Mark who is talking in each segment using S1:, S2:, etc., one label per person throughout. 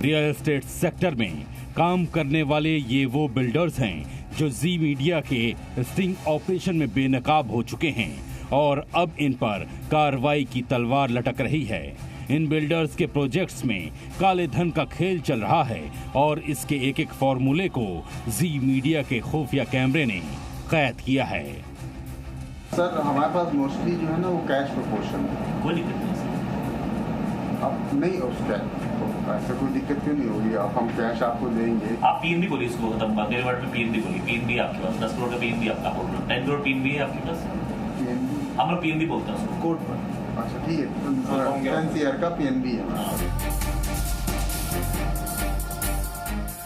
S1: Real estate sector में काम करने वाले ये वो बिल्डर्स हैं जो जी मीडिया के स्टिंग ऑपरेशन में बेनकाब हो चुके हैं और अब इन पर कार्रवाई की तलवार लटक रही है। इन बिल्डर्स के प्रोजेक्ट्स में काले धन का खेल चल रहा है और इसके एक एक फॉर्मूले को जी मीडिया के खुफिया कैमरे ने कैद किया है।
S2: सर हमारे पास मोस्टली जो है ना वो कैश प्रोपोर्शन है।
S3: कोई दिक्कत नहीं सर।
S2: अब नहीं उसका ऐसे कोई दिक्कत क्यों नहीं होगी? अब हम कैश आपको देंगे।
S3: आप पीएनबी बोलिए इसको, तब मेरे वर्ड में पीएनबी बोलिए। पीएनबी आपके पास 10 करोड़ का पीएनबी आपका बोल रहा हूँ। 10 करोड़ पीएनबी है आपके पास? हम लोग पीएनबी बोलते हैं उसको कोर्ट पर।
S2: अच्छा ठीक है, NCR का पीएनबी है।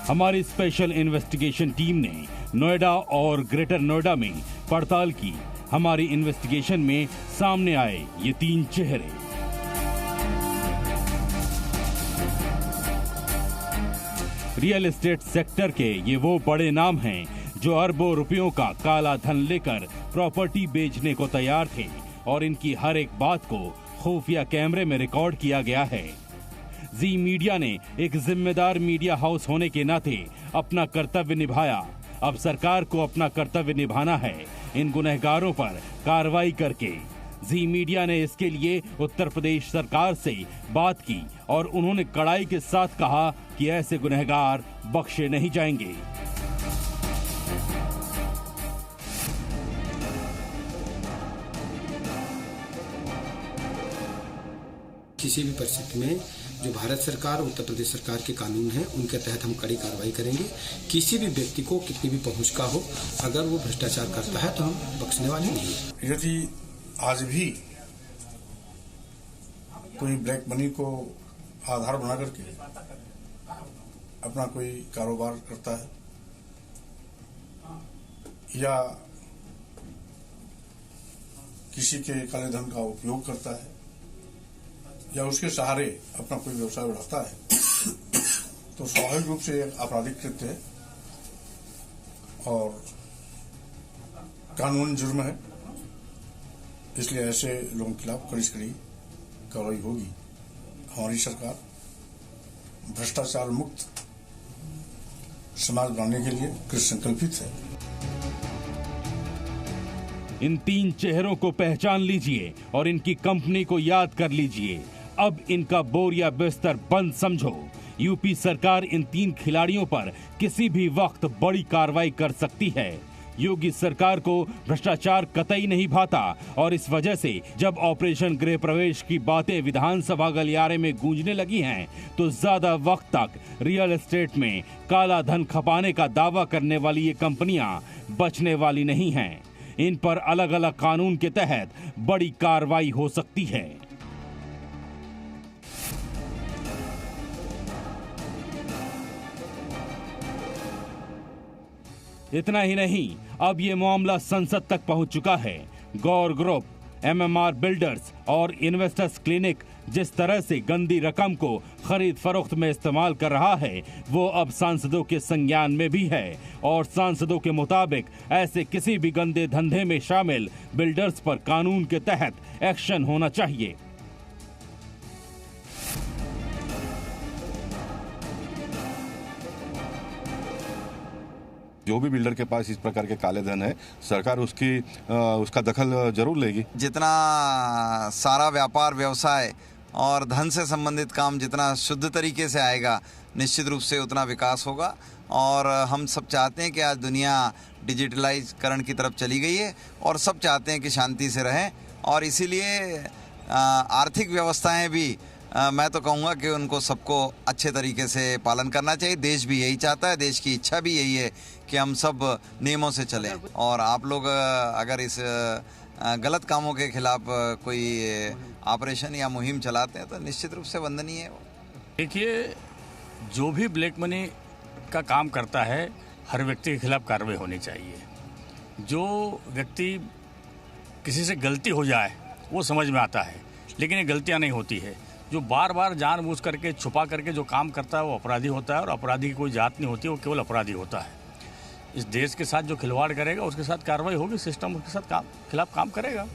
S1: हमारी स्पेशल इन्वेस्टिगेशन टीम ने नोएडा और ग्रेटर नोएडा में पड़ताल की। हमारी इन्वेस्टिगेशन में सामने आए ये 3 चेहरे। रियल एस्टेट सेक्टर के ये वो बड़े नाम हैं जो अरबों रुपयों का काला धन लेकर प्रॉपर्टी बेचने को तैयार थे और इनकी हर एक बात को खुफिया कैमरे में रिकॉर्ड किया गया है। जी मीडिया ने एक जिम्मेदार मीडिया हाउस होने के नाते अपना कर्तव्य निभाया। अब सरकार को अपना कर्तव्य निभाना है, इन गुनहगारों पर कार्रवाई करके। जी मीडिया ने इसके लिए उत्तर प्रदेश सरकार से बात की और उन्होंने कड़ाई के साथ कहा कि ऐसे गुनहगार बख्शे नहीं जाएंगे।
S4: किसी भी परिस्थिति में जो भारत सरकार, उत्तर प्रदेश सरकार के कानून हैं, उनके तहत हम कड़ी कार्रवाई करेंगे। किसी भी व्यक्ति को कितनी भी पहुंच का हो, अगर वो भ्रष्टाचार करता है तो हम बख्शने वाले नहीं हैं।
S5: यदि आज भी कोई ब्लैक मनी को आधार बना करके अपना कोई कारोबार करता है या किसी के काले धन का उपयोग करता है या उसके सहारे अपना कोई व्यवसाय बढ़ाता है तो स्वाभाविक रूप से एक आपराधिक कृत्य है और कानून जुर्म है। इसलिए ऐसे लोगों के खिलाफ कड़ी से कड़ी कार्रवाई होगी। हमारी सरकार भ्रष्टाचार मुक्त समाज बनाने के लिए कृत संकल्पित है।
S1: इन 3 चेहरों को पहचान लीजिए और इनकी कंपनी को याद कर लीजिए। अब इनका बोरिया बिस्तर बंद समझो। यूपी सरकार इन 3 खिलाड़ियों पर किसी भी वक्त बड़ी कार्रवाई कर सकती है। योगी सरकार को भ्रष्टाचार कतई नहीं भाता और इस वजह से जब ऑपरेशन गृह प्रवेश की बातें विधानसभा गलियारे में गूंजने लगी हैं तो ज्यादा वक्त तक रियल एस्टेट में काला धन खपाने का दावा करने वाली ये कंपनियां बचने वाली नहीं हैं। इन पर अलग अलग कानून के तहत बड़ी कार्रवाई हो सकती है। इतना ही नहीं, अब ये मामला संसद तक पहुंच चुका है। गौर ग्रुप, MMR बिल्डर्स और इन्वेस्टर्स क्लिनिक जिस तरह से गंदी रकम को खरीद फरोख्त में इस्तेमाल कर रहा है वो अब सांसदों के संज्ञान में भी है और सांसदों के मुताबिक ऐसे किसी भी गंदे धंधे में शामिल बिल्डर्स पर कानून के तहत एक्शन होना चाहिए।
S6: जो भी बिल्डर के पास इस प्रकार के काले धन है, सरकार उसका दखल जरूर लेगी।
S7: जितना सारा व्यापार व्यवसाय और धन से संबंधित काम जितना शुद्ध तरीके से आएगा, निश्चित रूप से उतना विकास होगा। और हम सब चाहते हैं कि आज दुनिया डिजिटलाइजकरण की तरफ चली गई है और सब चाहते हैं कि शांति से रहें और इसीलिए आर्थिक व्यवस्थाएं भी मैं तो कहूँगा कि उनको सबको अच्छे तरीके से पालन करना चाहिए। देश भी यही चाहता है, देश की इच्छा भी यही है कि हम सब नियमों से चलें। और आप लोग अगर इस गलत कामों के खिलाफ कोई ऑपरेशन या मुहिम चलाते हैं तो निश्चित रूप से वंदनीय है।
S8: देखिए, जो भी ब्लैक मनी का काम करता है हर व्यक्ति के खिलाफ कार्रवाई होनी चाहिए। जो व्यक्ति किसी से गलती हो जाए वो समझ में आता है, लेकिन ये गलतियाँ नहीं होती है। जो बार बार जानबूझ करके छुपा करके जो काम करता है वो अपराधी होता है और अपराधी की कोई जात नहीं होती, वो केवल अपराधी होता है। इस देश के साथ जो खिलवाड़ करेगा उसके साथ कार्रवाई होगी, सिस्टम उसके साथ खिलाफ काम करेगा।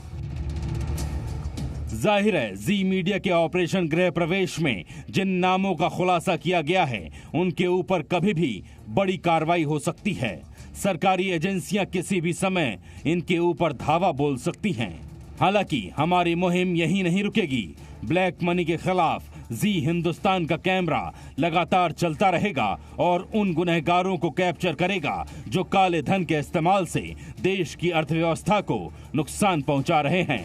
S1: जाहिर है जी मीडिया के ऑपरेशन गृह प्रवेश में जिन नामों का खुलासा किया गया है उनके ऊपर कभी भी बड़ी कार्रवाई हो सकती है। सरकारी एजेंसियां किसी भी समय इनके ऊपर धावा बोल सकती हैं। हालांकि हमारी मुहिम यहीं नहीं रुकेगी। ब्लैक मनी के खिलाफ जी हिंदुस्तान का कैमरा लगातार चलता रहेगा और उन गुनहगारों को कैप्चर करेगा जो काले धन के इस्तेमाल से देश की अर्थव्यवस्था को नुकसान पहुंचा रहे हैं।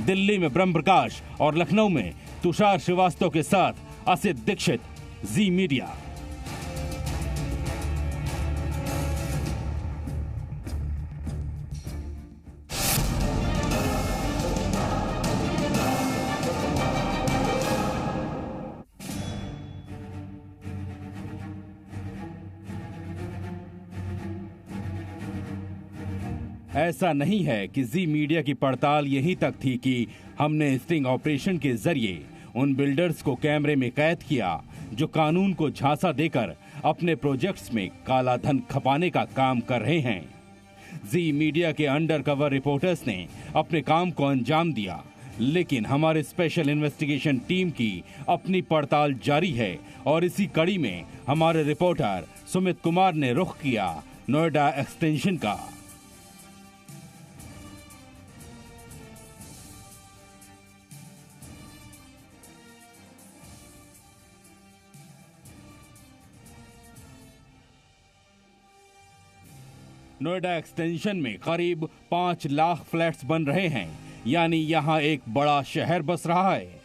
S1: दिल्ली में ब्रह्म प्रकाश और लखनऊ में तुषार श्रीवास्तव के साथ असित दीक्षित, जी मीडिया। ऐसा नहीं है कि जी मीडिया की पड़ताल यहीं तक थी कि हमने स्टिंग ऑपरेशन के जरिए उन बिल्डर्स को कैमरे में कैद किया जो कानून को झांसा देकर अपने प्रोजेक्ट्स में काला धन खपाने का काम कर रहे हैं। जी मीडिया के अंडरकवर रिपोर्टर्स ने अपने काम को अंजाम दिया, लेकिन हमारे स्पेशल इन्वेस्टिगेशन टीम की अपनी पड़ताल जारी है और इसी कड़ी में हमारे रिपोर्टर सुमित कुमार ने रुख किया नोएडा एक्सटेंशन का। नोएडा एक्सटेंशन में करीब 5 लाख फ्लैट्स बन रहे हैं, यानी यहां एक बड़ा शहर बस रहा है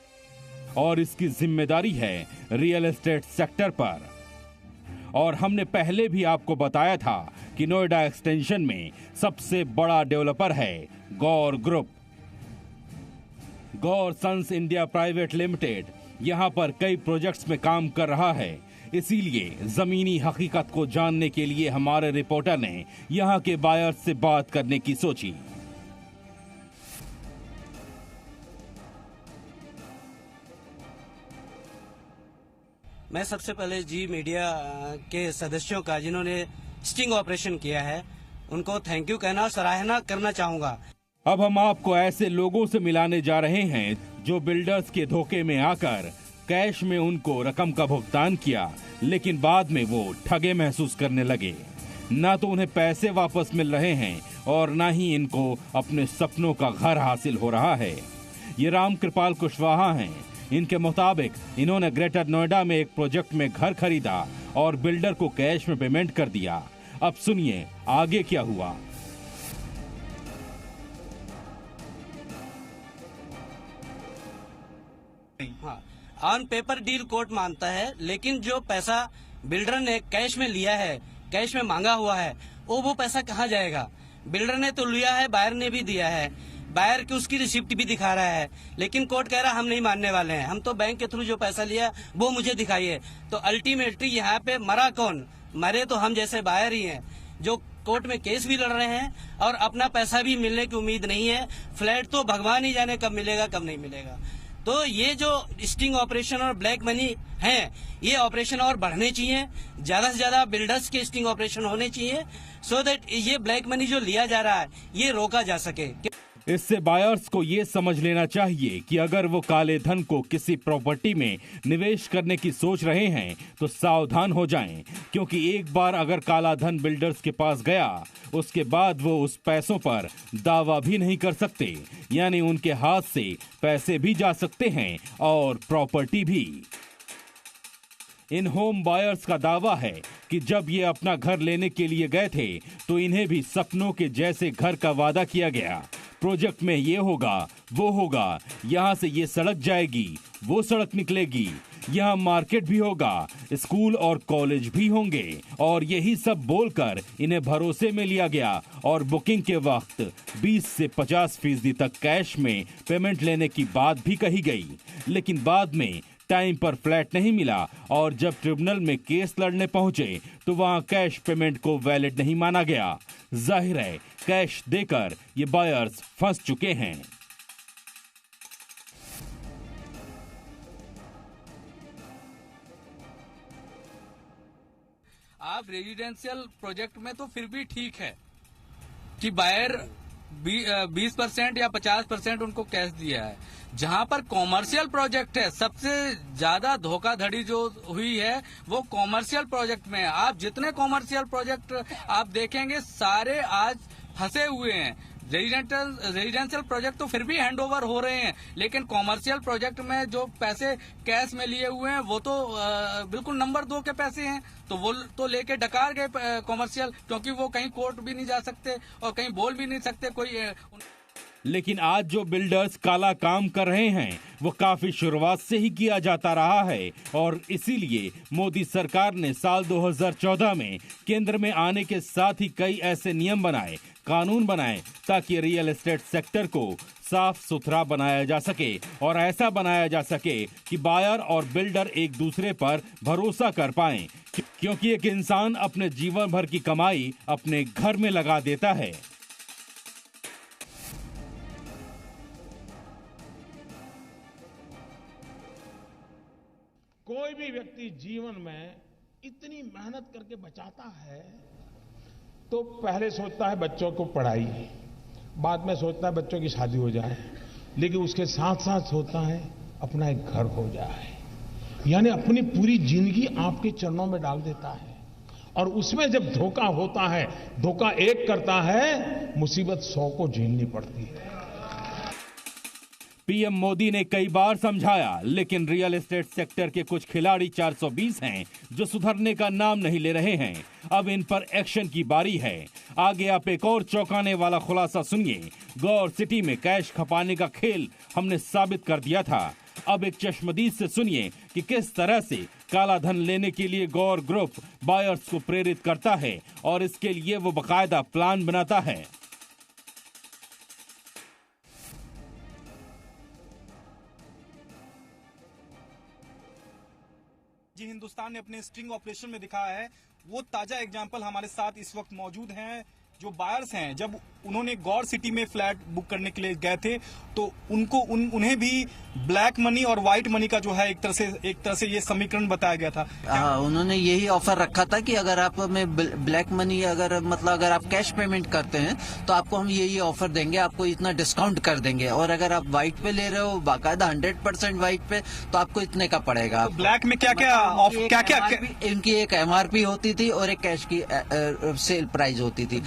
S1: और इसकी जिम्मेदारी है रियल एस्टेट सेक्टर पर। और हमने पहले भी आपको बताया था कि नोएडा एक्सटेंशन में सबसे बड़ा डेवलपर है गौर ग्रुप। गौर सन्स इंडिया प्राइवेट लिमिटेड यहां पर कई प्रोजेक्ट्स में काम कर रहा है। इसीलिए जमीनी हकीकत को जानने के लिए हमारे रिपोर्टर ने यहां के बायर्स से बात करने की सोची।
S9: मैं सबसे पहले जी मीडिया के सदस्यों का जिन्होंने स्टिंग ऑपरेशन किया है उनको थैंक यू कहना, सराहना करना चाहूंगा।
S1: अब हम आपको ऐसे लोगों से मिलाने जा रहे हैं जो बिल्डर्स के धोखे में आकर कैश में उनको रकम का भुगतान किया, लेकिन बाद में वो ठगे महसूस करने लगे। ना तो उन्हें पैसे वापस मिल रहे हैं और ना ही इनको अपने सपनों का घर हासिल हो रहा है। ये राम कृपाल कुशवाहा हैं। इनके मुताबिक इन्होंने ग्रेटर नोएडा में एक प्रोजेक्ट में घर खरीदा और बिल्डर को कैश में पेमेंट कर दिया। अब सुनिए आगे क्या हुआ।
S9: हाँ, ऑन पेपर डील कोर्ट मानता है, लेकिन जो पैसा बिल्डर ने कैश में लिया है, कैश में मांगा हुआ है, वो पैसा कहाँ जाएगा? बिल्डर ने तो लिया है, बायर ने भी दिया है, बायर की उसकी रिसिप्ट भी दिखा रहा है, लेकिन कोर्ट कह रहा हम नहीं मानने वाले हैं, हम तो बैंक के थ्रू जो पैसा लिया वो मुझे दिखाइए। तो अल्टीमेटली यहाँ पे मरा कौन? मरे तो हम जैसे बायर ही हैं जो कोर्ट में केस भी लड़ रहे हैं और अपना पैसा भी मिलने की उम्मीद नहीं है। फ्लैट तो भगवान ही जाने कब मिलेगा कब नहीं मिलेगा। तो ये जो स्टिंग ऑपरेशन और ब्लैक मनी है, ये ऑपरेशन और बढ़ने चाहिए, ज्यादा से ज्यादा बिल्डर्स के स्टिंग ऑपरेशन होने चाहिए, सो दैट ये ब्लैक मनी जो लिया जा रहा है ये रोका जा सके।
S1: इससे बायर्स को ये समझ लेना चाहिए कि अगर वो काले धन को किसी प्रॉपर्टी में निवेश करने की सोच रहे हैं तो सावधान हो जाएं, क्योंकि एक बार अगर काला धन बिल्डर्स के पास गया उसके बाद वो उस पैसों पर दावा भी नहीं कर सकते, यानी उनके हाथ से पैसे भी जा सकते हैं और प्रॉपर्टी भी। इन होम बायर्स का दावा है कि जब ये अपना घर लेने के लिए गए थे तो इन्हें भी सपनों के जैसे घर का वादा किया गया। प्रोजेक्ट में ये होगा, वो होगा, यहाँ से ये सड़क जाएगी, वो सड़क निकलेगी, यहाँ मार्केट भी होगा, स्कूल और कॉलेज भी होंगे, और यही सब बोलकर इन्हें भरोसे में लिया गया और बुकिंग के वक्त 20 से 50% तक कैश में पेमेंट लेने की बात भी कही गई। लेकिन बाद में टाइम पर फ्लैट नहीं मिला और जब ट्रिब्यूनल में केस लड़ने पहुंचे तो वहां कैश पेमेंट को वैलिड नहीं माना गया। जाहिर है कैश देकर ये बायर्स फंस चुके हैं।
S10: आप रेजिडेंशियल प्रोजेक्ट में तो फिर भी ठीक है कि बायर 20% या 50% उनको कैश दिया है। जहां पर कॉमर्शियल प्रोजेक्ट है, सबसे ज्यादा धोखाधड़ी जो हुई है वो कॉमर्शियल प्रोजेक्ट में है। आप जितने कॉमर्शियल प्रोजेक्ट आप देखेंगे सारे आज फंसे हुए हैं। रेजिडेंशियल प्रोजेक्ट तो फिर भी हैंड ओवर हो रहे हैं, लेकिन कॉमर्शियल प्रोजेक्ट में जो पैसे कैश में लिए हुए हैं वो तो बिल्कुल नंबर 2 के पैसे हैं, तो वो तो लेके डकार गए कॉमर्शियल, क्योंकि वो कहीं कोर्ट भी नहीं जा सकते और कहीं बोल भी नहीं सकते कोई।
S1: लेकिन आज जो बिल्डर्स काला काम कर रहे हैं वो काफी शुरुआत से ही किया जाता रहा है, और इसीलिए मोदी सरकार ने साल 2014 में केंद्र में आने के साथ ही कई ऐसे नियम बनाए, कानून बनाए, ताकि रियल एस्टेट सेक्टर को साफ सुथरा बनाया जा सके और ऐसा बनाया जा सके कि बायर और बिल्डर एक दूसरे पर भरोसा कर पाएं, क्योंकि एक इंसान अपने जीवन भर की कमाई अपने घर में लगा देता है।
S11: कोई भी व्यक्ति जीवन में इतनी मेहनत करके बचाता है तो पहले सोचता है बच्चों को पढ़ाई, बाद में सोचता है बच्चों की शादी हो जाए, लेकिन उसके साथ साथ सोचता है अपना एक घर हो जाए, यानी अपनी पूरी जिंदगी आपके चरणों में डाल देता है। और उसमें जब धोखा होता है, धोखा एक करता है, मुसीबत 100 को झेलनी पड़ती है।
S1: पीएम मोदी ने कई बार समझाया, लेकिन रियल एस्टेट सेक्टर के कुछ खिलाड़ी 420 हैं जो सुधरने का नाम नहीं ले रहे हैं। अब इन पर एक्शन की बारी है। आगे आप एक और चौंकाने वाला खुलासा सुनिए। गौर सिटी में कैश खपाने का खेल हमने साबित कर दिया था। अब एक चश्मदीद से सुनिए कि किस तरह से काला धन लेने के लिए गौर ग्रुप बायर्स को प्रेरित करता है और इसके लिए वो बाकायदा प्लान बनाता है।
S12: जी हिंदुस्तान ने अपने स्ट्रिंग ऑपरेशन में दिखाया है, वो ताजा एग्जांपल हमारे साथ इस वक्त मौजूद हैं। जो बायर्स हैं, जब उन्होंने गौर सिटी में फ्लैट बुक करने के लिए गए थे तो उन्हें भी ब्लैक मनी और व्हाइट मनी का जो है एक तरह से ये समीकरण बताया गया था।
S13: उन्होंने यही ऑफर रखा था कि अगर आप में ब्लैक मनी अगर आप कैश पेमेंट करते हैं तो आपको हम ये ऑफर देंगे, आपको इतना डिस्काउंट कर देंगे, और अगर आप व्हाइट पे ले रहे हो बाकायदा 100% व्हाइट पे तो आपको इतने का पड़ेगा।
S12: तो ब्लैक में क्या
S13: इनकी एक MRP होती थी और एक कैश की सेल प्राइस होती थी।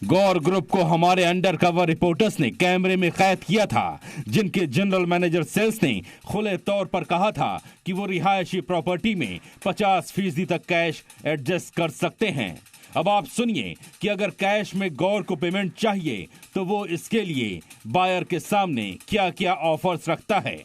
S1: गौर ग्रुप को हमारे अंडरकवर रिपोर्टर्स ने कैमरे में कैद किया था, जिनके जनरल मैनेजर सेल्स ने खुले तौर पर कहा था कि वो रिहायशी प्रॉपर्टी में 50% तक कैश एडजस्ट कर सकते हैं। अब आप सुनिए कि अगर कैश में गौर को पेमेंट चाहिए तो वो इसके लिए बायर के सामने क्या क्या ऑफर्स रखता है।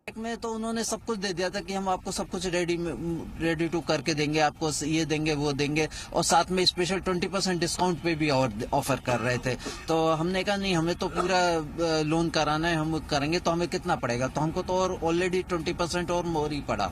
S13: में तो उन्होंने सब कुछ दे दिया था कि हम आपको सब कुछ रेडी टू करके देंगे, आपको ये देंगे वो देंगे, और साथ में स्पेशल 20% डिस्काउंट पे भी ऑफर कर रहे थे। तो हमने कहा नहीं, हमें तो पूरा लोन कराना है, हम करेंगे तो हमें कितना पड़ेगा, तो हमको तो और ऑलरेडी 20% और मोर ही पड़ा।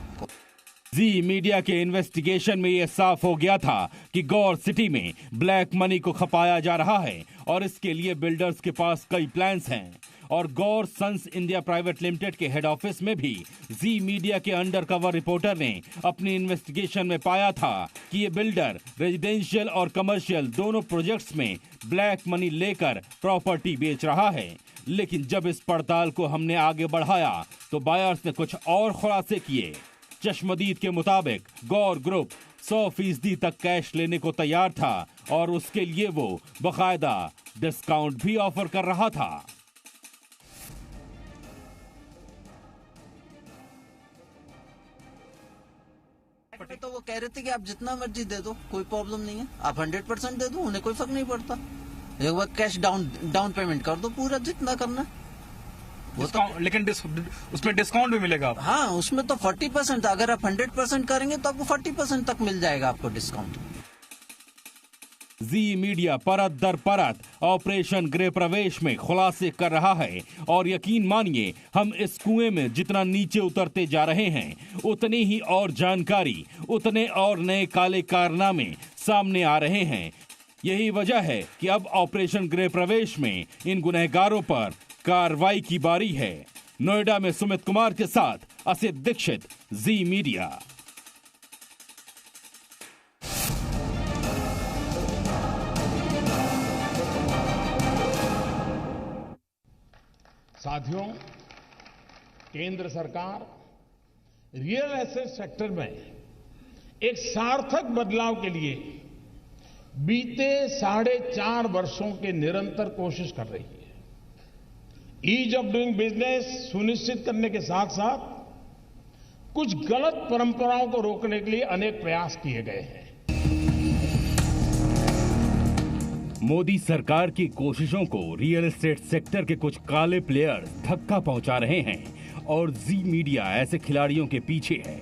S1: जी मीडिया के इन्वेस्टिगेशन में यह साफ हो गया था कि गौर सिटी में ब्लैक मनी को खपाया जा रहा है और इसके लिए बिल्डर्स के पास कई प्लान्स हैं। और गौर सन्स इंडिया प्राइवेट लिमिटेड के हेड ऑफिस में भी जी मीडिया के अंडरकवर रिपोर्टर ने अपनी इन्वेस्टिगेशन में पाया था कि ये बिल्डर रेजिडेंशियल और कमर्शियल दोनों प्रोजेक्ट्स में ब्लैक मनी लेकर प्रॉपर्टी बेच रहा है। लेकिन जब इस पड़ताल को हमने आगे बढ़ाया तो बायर्स ने कुछ और खुलासे किए। चश्मदीद के मुताबिक गौर ग्रुप 100% तक कैश लेने को तैयार था और उसके लिए वो बाकायदा डिस्काउंट भी ऑफर कर रहा था।
S13: तो वो कह रहे थे कि आप जितना मर्जी दे दो, कोई प्रॉब्लम नहीं है, आप 100% दे दो, उन्हें कोई फर्क नहीं पड़ता, एक बार कैश डाउन पेमेंट कर दो पूरा जितना करना।
S12: लेकिन उसमें डिस्काउंट भी मिलेगा।
S13: हाँ, उसमें तो 40%, अगर आप 100% करेंगे तो आपको 40% तक मिल जाएगा आपको डिस्काउंट।
S1: जी मीडिया परत दर परत ऑपरेशन गृह प्रवेश में खुलासे कर रहा है और यकीन मानिए हम इस कुएं में जितना नीचे उतरते जा रहे हैं उतनी ही और जानकारी, उतने और नए काले कारनामे सामने आ रहे हैं। यही वजह है कि अब ऑपरेशन गृह प्रवेश में इन गुनहगारों पर कार्रवाई की बारी है। नोएडा में सुमित कुमार के साथ असित दीक्षित, जी मीडिया।
S11: साथियों, केंद्र सरकार रियल एस्टेट सेक्टर में एक सार्थक बदलाव के लिए बीते 4.5 वर्षों के निरंतर कोशिश कर रही है। ईज ऑफ डूइंग बिजनेस सुनिश्चित करने के साथ साथ कुछ गलत परंपराओं को रोकने के लिए अनेक प्रयास किए गए हैं।
S1: मोदी सरकार की कोशिशों को रियल एस्टेट सेक्टर के कुछ काले प्लेयर्स धक्का पहुंचा रहे हैं और जी मीडिया ऐसे खिलाड़ियों के पीछे है।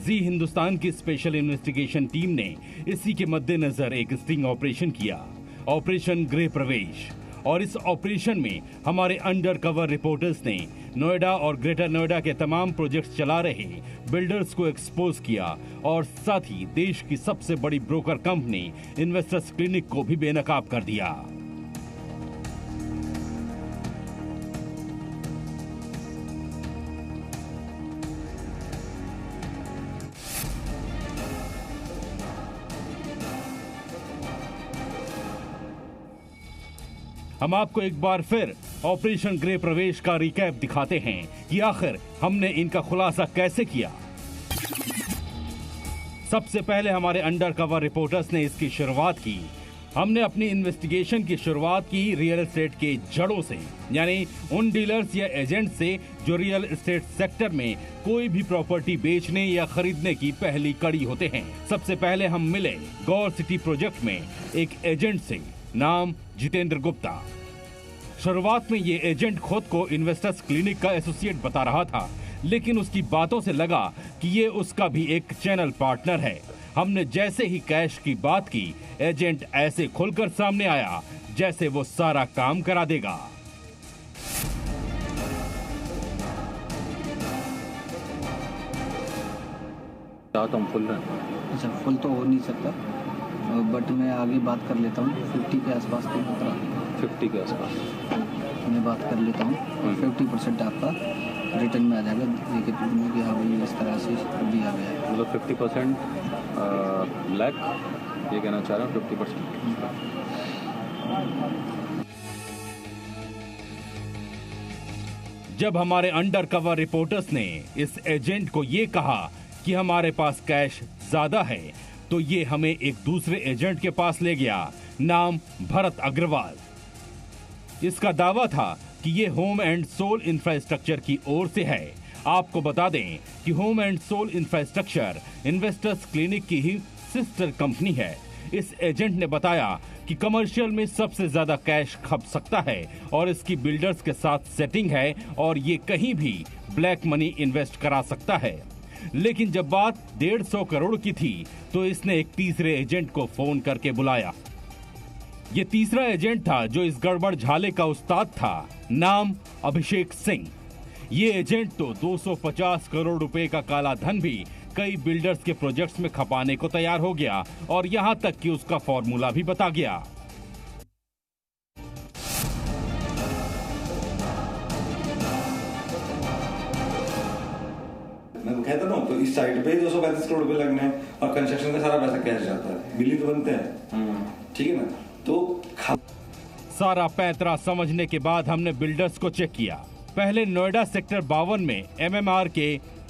S1: जी हिंदुस्तान की स्पेशल इन्वेस्टिगेशन टीम ने इसी के मद्देनजर एक स्टिंग ऑपरेशन किया, ऑपरेशन गृह प्रवेश। और इस ऑपरेशन में हमारे अंडर कवर रिपोर्टर्स ने नोएडा और ग्रेटर नोएडा के तमाम प्रोजेक्ट्स चला रहे बिल्डर्स को एक्सपोज किया और साथ ही देश की सबसे बड़ी ब्रोकर कंपनी इन्वेस्टर्स क्लिनिक को भी बेनकाब कर दिया। हम आपको एक बार फिर ऑपरेशन गृह प्रवेश का रिकैप दिखाते हैं कि आखिर हमने इनका खुलासा कैसे किया। सबसे पहले हमारे अंडर कवर रिपोर्टर्स ने इसकी शुरुआत की। हमने अपनी इन्वेस्टिगेशन की शुरुआत की रियल एस्टेट के जड़ों से, यानी उन डीलर्स या एजेंट से जो रियल एस्टेट सेक्टर में कोई भी प्रॉपर्टी बेचने या खरीदने की पहली कड़ी होते हैं। सबसे पहले हम मिले गौर सिटी प्रोजेक्ट में एक एजेंट से, नाम जितेंद्र गुप्ता। शुरुआत में ये एजेंट खुद को इन्वेस्टर्स क्लिनिक का एसोसिएट बता रहा था, लेकिन उसकी बातों से लगा कि ये उसका भी एक चैनल पार्टनर है। हमने जैसे ही कैश की बात की, एजेंट ऐसे खुलकर सामने आया जैसे वो सारा काम करा देगा।
S14: अच्छा, फुल तो हो नहीं सकता, बट मैं आगे बात कर लेता हूँ। 50 के आसपास तो 50 के आसपास मैं बात कर लेता हूँ। 50% आपका रिटर्न में आ जाएगा। देखिए कि हाँ भाई इस तरह से दिया गया है।
S15: मतलब 50% ब्लैक, ये कहना चाह रहा हूँ 50%।
S1: जब हमारे अंडर कवर रिपोर्टर्स ने इस एजेंट को ये कहा कि हमारे पास कैश ज्यादा है, तो ये हमें एक दूसरे एजेंट के पास ले गया, नाम भरत अग्रवाल। इसका दावा था कि ये होम एंड सोल इंफ्रास्ट्रक्चर की ओर से है। आपको बता दें कि home and soul infrastructure investors clinic की ही सिस्टर कंपनी है। इस एजेंट ने बताया कि कमर्शियल में सबसे ज्यादा कैश खप सकता है और इसकी बिल्डर्स के साथ सेटिंग है और ये कहीं भी ब्लैक मनी इन्वेस्ट करा सकता है। लेकिन जब बात 150 करोड़ की थी तो इसने एक तीसरे एजेंट को फोन करके बुलाया। ये तीसरा एजेंट था जो इस गड़बड़ झाले का उस्ताद था, नाम अभिषेक सिंह। ये एजेंट तो 250 करोड़ रुपए का काला धन भी कई बिल्डर्स के प्रोजेक्ट्स में खपाने को तैयार हो गया और यहां तक कि उसका फॉर्मूला भी बता गया।
S16: मैं कहता हूँ तो इस साइड पे 235 करोड़ रुपए लगने हैं और कंस्ट्रक्शन का सारा पैसा कैश जाता है, बिल्डिंग तो बनते हैं, ठीक है ना। तो
S1: सारा पैंतरा समझने के बाद हमने बिल्डर्स को चेक किया। पहले नोएडा सेक्टर 52 में MMR के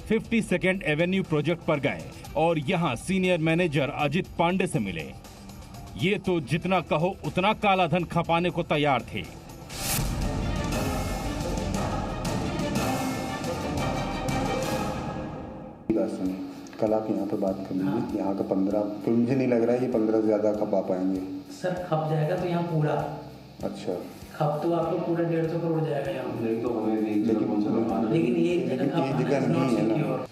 S1: 52nd एवेन्यू प्रोजेक्ट पर गए और यहां सीनियर मैनेजर अजित पांडे से मिले। ये तो जितना कहो उतना काला धन खपाने को तैयार थे।
S2: कल आप यहाँ पे बात कर लीजिए, यहाँ का 15, तो मुझे नहीं लग रहा है ये 15 से ज्यादा खपा पाएंगे।
S17: सर खप जाएगा तो यहाँ पूरा,
S2: अच्छा
S17: खप तो आपको पूरा 150 करोड़ जाएगा यहाँ, लेकिन ये एक जगह नहीं है ना।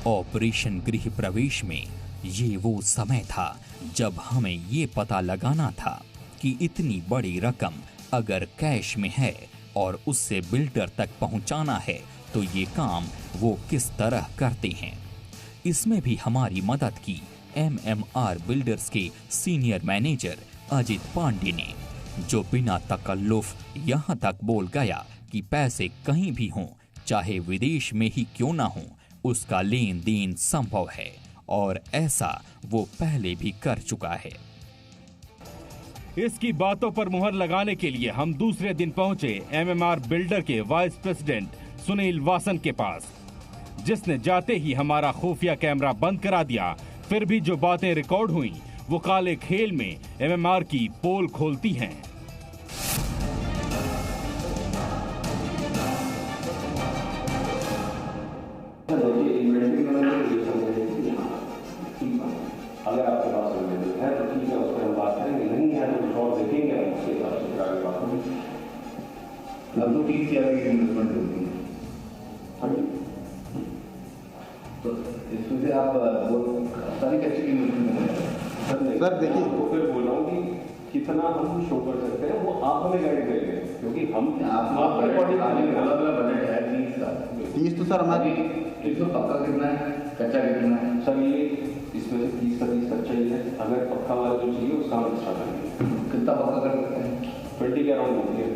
S18: ऑपरेशन गृह प्रवेश में ये वो समय था जब हमें ये पता लगाना था कि इतनी बड़ी रकम अगर कैश में है और उससे बिल्डर तक पहुंचाना है तो ये काम वो किस तरह करते हैं। इसमें भी हमारी मदद की MMR बिल्डर्स के सीनियर मैनेजर अजित पांडे ने, जो बिना तकल्लुफ यहाँ तक बोल गया कि पैसे कहीं भी हों, चाहे विदेश में ही क्यों ना हो, उसका लेन देन संभव है और ऐसा वो पहले भी कर चुका है।
S1: इसकी बातों पर मुहर लगाने के लिए हम दूसरे दिन पहुंचे एमएमआर बिल्डर के वाइस प्रेसिडेंट सुनील वासन के पास, जिसने जाते ही हमारा खुफिया कैमरा बंद करा दिया। फिर भी जो बातें रिकॉर्ड हुई वो काले खेल में एमएमआर की पोल खोलती हैं।
S15: अगर आपके पास अवेलेबल है तो ठीक है, उस पर हम बात करेंगे, नहीं है तो कुछ और देखेंगे, हम उसके हिसाब से फिर आगे बात होगी। अब तो 30 की इन्वेस्टमेंट होती है, तो इसमें से आप वो सारी कैसे की इन्वेस्टमेंट सर देखिए, तो फिर बोल रहा हूँ कि कितना हम शो कर सकते हैं वो आप हमें गाइड करेंगे, क्योंकि हम आपके अकॉर्डिंग अलग बजट है 30 का। 30 तो सर हमारी 30 तो पक्का कितना है, कच्चा कितना है सर? ये इसमें से 30 का 30 कच्चा ही है। अगर पक्का वाला जो चाहिए उसका हम एक्स्ट्रा करेंगे। कितना पक्का कर सकते हैं? 20 के अराउंड होती है।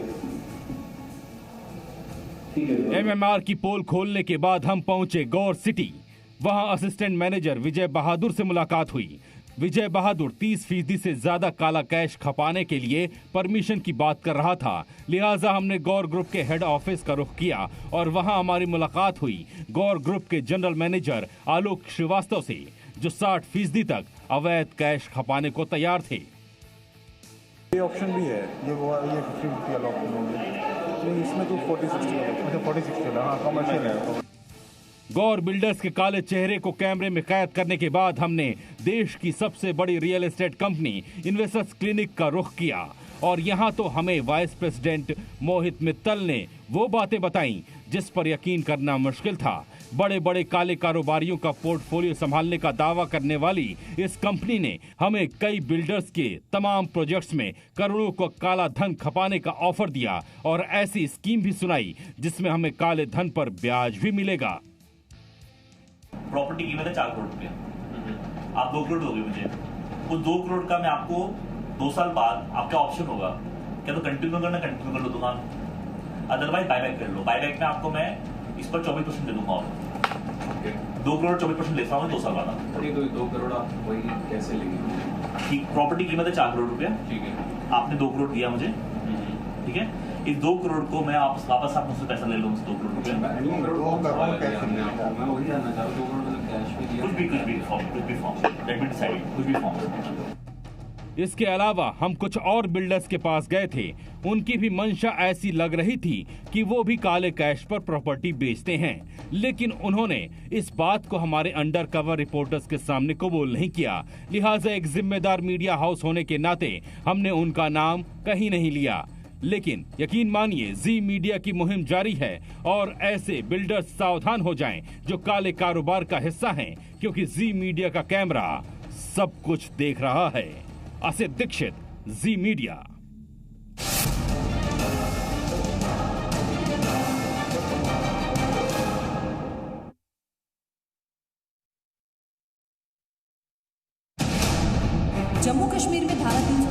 S15: ठीक है।
S1: एमएमआर की पोल खोलने के बाद हम पहुंचे गौर सिटी। वहां असिस्टेंट मैनेजर विजय बहादुर से मुलाकात हुई। विजय बहादुर 30% से ज्यादा काला कैश खपाने के लिए परमिशन की बात कर रहा था, लिहाजा हमने गौर ग्रुप के हेड ऑफिस का रुख किया और वहां हमारी मुलाकात हुई गौर ग्रुप के जनरल मैनेजर आलोक श्रीवास्तव से, जो 60% तक अवैध कैश खपाने को तैयार थे।
S2: ये ऑप्शन भी है, ये 50-50 वाला ऑप्शन हो गया, इसमें तो 40-60 वाला, हाँ कमर्शियल है।
S1: गौर बिल्डर्स के काले चेहरे को कैमरे में कैद करने के बाद हमने देश की सबसे बड़ी real estate company investors clinic का रुख किया और यहाँ तो हमें वाइस प्रेसिडेंट मोहित मित्तल ने वो बातें बताई जिस पर यकीन करना मुश्किल था। बड़े बड़े काले कारोबारियों का पोर्टफोलियो संभालने का दावा करने वाली इस कंपनी ने हमें कई बिल्डर्स के तमाम प्रोजेक्ट्स में करोड़ों को काला धन खपाने का ऑफर दिया और ऐसी स्कीम भी सुनाई जिसमें हमें काले धन पर ब्याज भी मिलेगा।
S3: प्रॉपर्टी कीमत है 4 करोड़ रुपया, आप 2 करोड़ दोगे मुझे, उस 2 करोड़ का मैं आपको 2 साल बाद आपका ऑप्शन होगा क्या तो कंटिन्यू करना, कंटिन्यू कर लो दुकान, अदरवाइज बायबैक कर लो। बायबैक में आपको मैं इस पर 24% दे दूंगा और 2 करोड़ 24% ले सकता हूँ 2 साल बाद।
S15: 2 करोड़ आप वही कैसे लेंगे?
S3: ठीक, प्रॉपर्टी कीमत है 4 करोड़ रुपया,
S15: ठीक है,
S3: आपने 2 करोड़ दिया मुझे, ठीक है, इस 2 करोड़ को मैं वापस आप मुझसे पैसा ले लो, 2 करोड़ रुपया।
S15: मैं वही जानना चाह रहा हूँ, 2 करोड़ कैश में दिया,
S3: कुछ भी फॉर्म।
S1: इसके अलावा हम कुछ और बिल्डर्स के पास गए थे, उनकी भी मंशा ऐसी लग रही थी कि वो भी काले कैश पर प्रॉपर्टी बेचते हैं, लेकिन उन्होंने इस बात को हमारे अंडर कवर रिपोर्टर्स के सामने कबूल नहीं किया। लिहाजा एक जिम्मेदार मीडिया हाउस होने के नाते हमने उनका नाम कहीं नहीं लिया। लेकिन यकीन मानिए जी मीडिया की मुहिम जारी है और ऐसे बिल्डर्स सावधान हो जाएं जो काले कारोबार का हिस्सा हैं, क्योंकि जी मीडिया का कैमरा सब कुछ देख रहा है। असित दीक्षित, जी मीडिया।
S19: जम्मू कश्मीर में धारा 370